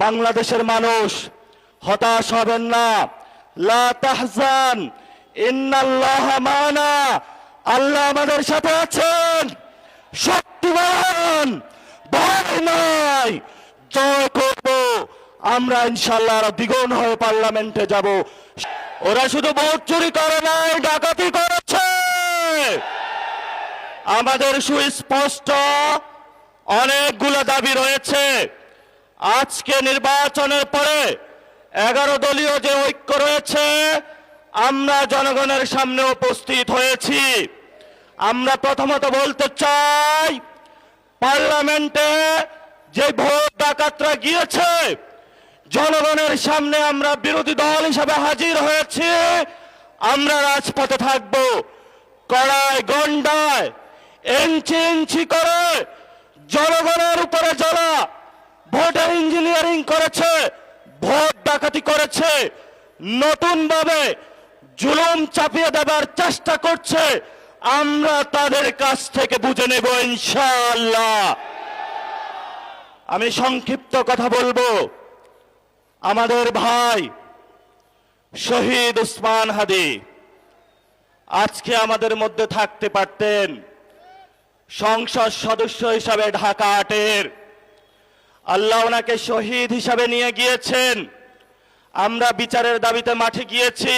বাংলাদেশের মানুষ হতাশ হবেন না। লা তাহজান ইন্নাল্লাহা মানা, আল্লাহ আমাদের সাথে আছেন। শক্তিমান, ভয় নাই, জয় করব আমরা ইনশাআল্লাহ। আর দ্বিগুণ হয়ে পার্লামেন্টে যাব। ওরা শুধু ভোট চুরি করে নাই, ডাকাতি করেছে। আমাদের সুস্পষ্ট অনেকগুলো দাবি রয়েছে। আজকে নির্বাচনের পরে 11 দলীয় যে ঐক্য রয়েছে, আমরা জনগণের সামনে উপস্থিত হয়েছি। আমরা প্রথমত বলতে চাই, পার্লামেন্টে যে ভোট ডাকাতরা গিয়েছে, জনগণের সামনে আমরা বিরোধী দল হিসাবে হাজির হয়েছি। আমরা রাজপথে থাকব। কড়ায় গন্ডায় ইঞ্চি ইঞ্চি করে জনগণের উপরে যারা ভোটার ইঞ্জিনিয়ারিং করেছে, ভোট ডাকাতি করেছে, নতুন ভাবে জুলুম চাপিয়ে দেবার চেষ্টা করছে, আমরা তাদের কাছ থেকে বুঝে নেব ইনশাআল্লাহ। আমি সংক্ষিপ্ত কথা বলবো। আমাদের ভাই শহীদ উসমান হাদি আজকে আমাদের মধ্যে থাকতে পারতেন। সংসদ সদস্য হিসাবে ঢাকা 8-এর আল্লাহ ওনাকে শহীদ হিসাবে নিয়ে গিয়েছেন। আমরা বিচারের দাবিতে মাঠে গিয়েছি।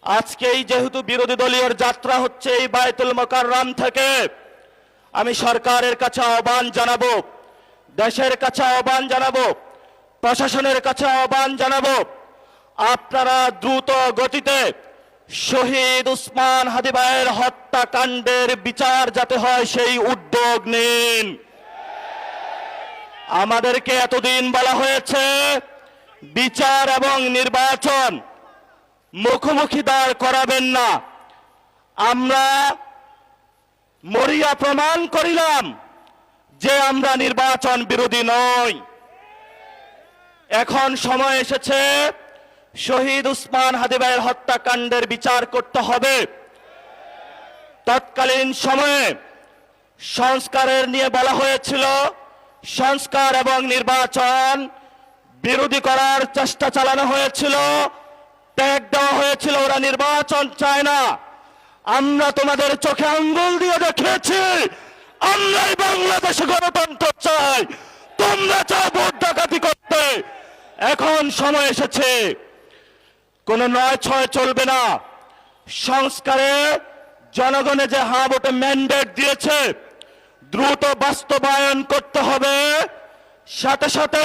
আজকেই যেহেতু বিরোধী দলীয় যাত্রা হচ্ছে এই বায়তুল মোকাররম থেকে, আমি সরকারের কাছে আহ্বান জানাবো, দেশের কাছে আহ্বান জানাবো, প্রশাসনের কাছে আহ্বান জানাবো, আপনারা দ্রুত গতিতে শহীদ উসমান হাদি ভাইয়ের হত্যাকাণ্ডের বিচার যাতে হয় সেই উদ্যোগ নিন। আমাদেরকে এতদিন বলা হয়েছে বিচার এবং নির্বাচন মুখোমুখি দাঁড় করাবেন না। আমরা মরিয়া প্রমাণ করিলাম যে আমরা নির্বাচন বিরোধী নই। এখন সময় এসেছে শহীদ উসমান হাদি ভাইয়ের হত্যাকাণ্ডের বিচার করতে হবে। তৎকালীন সময়ে সংস্কারের নিয়ে বলা হয়েছিল, সংস্কার এবং নির্বাচন বিরোধী করার চেষ্টা চালানো হয়েছিল, ট্যাগ দেওয়া হয়েছিল, ওরা নির্বাচন চায় না। আমরা তোমাদের চোখে আঙ্গুল দিয়ে দেখিয়েছি আমরাই বাংলাদেশে গণতন্ত্র চাই, তোমরা চাও ভোট ডাকাতি করতে। এখন সময় এসেছে, কোন 9-6 চলবে না। সংস্কারে জনগণে যে হ্যাঁ ভোটে ম্যান্ডেট দিয়েছে দ্রুত বাস্তবায়ন করতে হবে। সাথে সাথে